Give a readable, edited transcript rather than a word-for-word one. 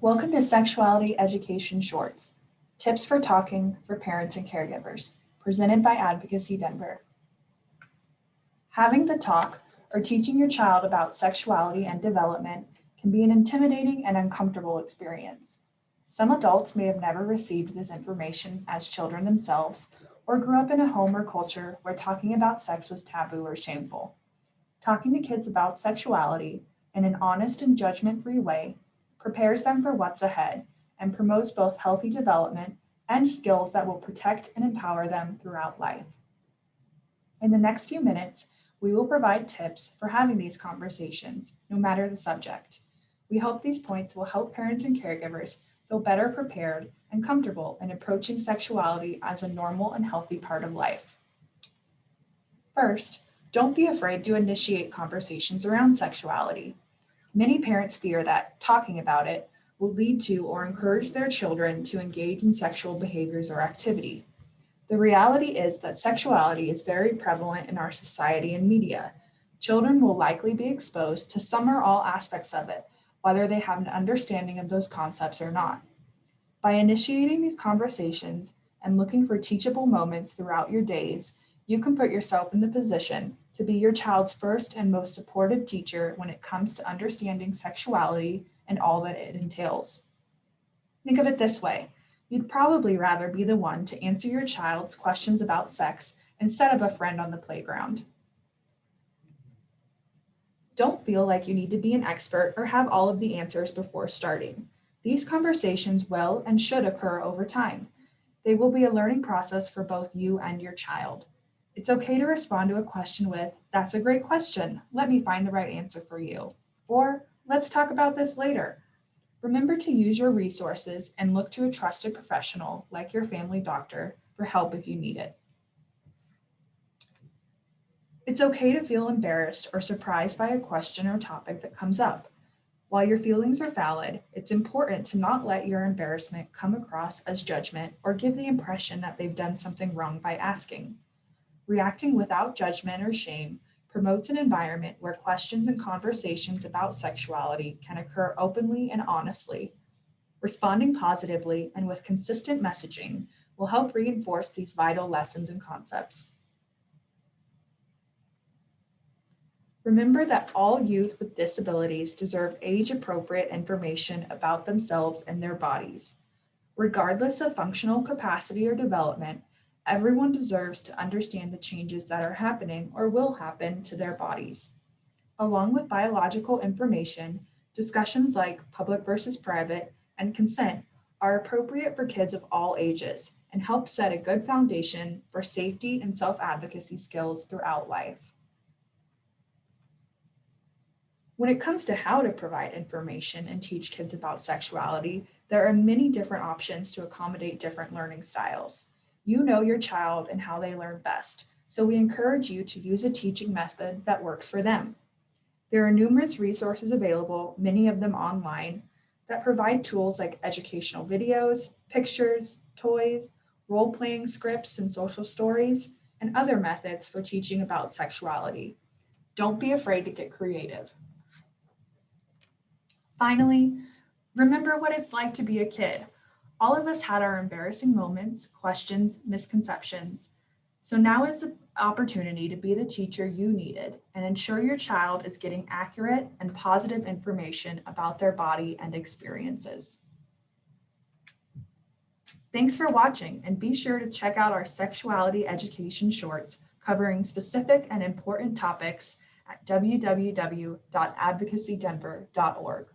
Welcome to Sexuality Education Shorts, Tips for Talking for Parents and Caregivers, presented by Advocacy Denver. Having the talk or teaching your child about sexuality and development can be an intimidating and uncomfortable experience. Some adults may have never received this information as children themselves or grew up in a home or culture where talking about sex was taboo or shameful. Talking to kids about sexuality in an honest and judgment-free way prepares them for what's ahead and promotes both healthy development and skills that will protect and empower them throughout life. In the next few minutes, we will provide tips for having these conversations, no matter the subject. We hope these points will help parents and caregivers feel better prepared and comfortable in approaching sexuality as a normal and healthy part of life. First, don't be afraid to initiate conversations around sexuality. Many parents fear that talking about it will lead to or encourage their children to engage in sexual behaviors or activity. The reality is that sexuality is very prevalent in our society and media. Children will likely be exposed to some or all aspects of it, whether they have an understanding of those concepts or not. By initiating these conversations and looking for teachable moments throughout your days, you can put yourself in the position to be your child's first and most supportive teacher when it comes to understanding sexuality and all that it entails. Think of it this way. You'd probably rather be the one to answer your child's questions about sex instead of a friend on the playground. Don't feel like you need to be an expert or have all of the answers before starting. These conversations will and should occur over time. They will be a learning process for both you and your child. It's okay to respond to a question with, "That's a great question. Let me find the right answer for you." Or, "Let's talk about this later." Remember to use your resources and look to a trusted professional like your family doctor for help if you need it. It's okay to feel embarrassed or surprised by a question or topic that comes up. While your feelings are valid, it's important to not let your embarrassment come across as judgment or give the impression that they've done something wrong by asking. Reacting without judgment or shame promotes an environment where questions and conversations about sexuality can occur openly and honestly. Responding positively and with consistent messaging will help reinforce these vital lessons and concepts. Remember that all youth with disabilities deserve age-appropriate information about themselves and their bodies. Regardless of functional capacity or development, everyone deserves to understand the changes that are happening or will happen to their bodies. Along with biological information, discussions like public versus private and consent are appropriate for kids of all ages and help set a good foundation for safety and self-advocacy skills throughout life. When it comes to how to provide information and teach kids about sexuality, there are many different options to accommodate different learning styles. You know your child and how they learn best, so we encourage you to use a teaching method that works for them. There are numerous resources available, many of them online, that provide tools like educational videos, pictures, toys, role-playing scripts and social stories, and other methods for teaching about sexuality. Don't be afraid to get creative. Finally, remember what it's like to be a kid. All of us had our embarrassing moments, questions, misconceptions. So now is the opportunity to be the teacher you needed and ensure your child is getting accurate and positive information about their body and experiences. Thanks for watching, and be sure to check out our sexuality education shorts covering specific and important topics at www.advocacydenver.org.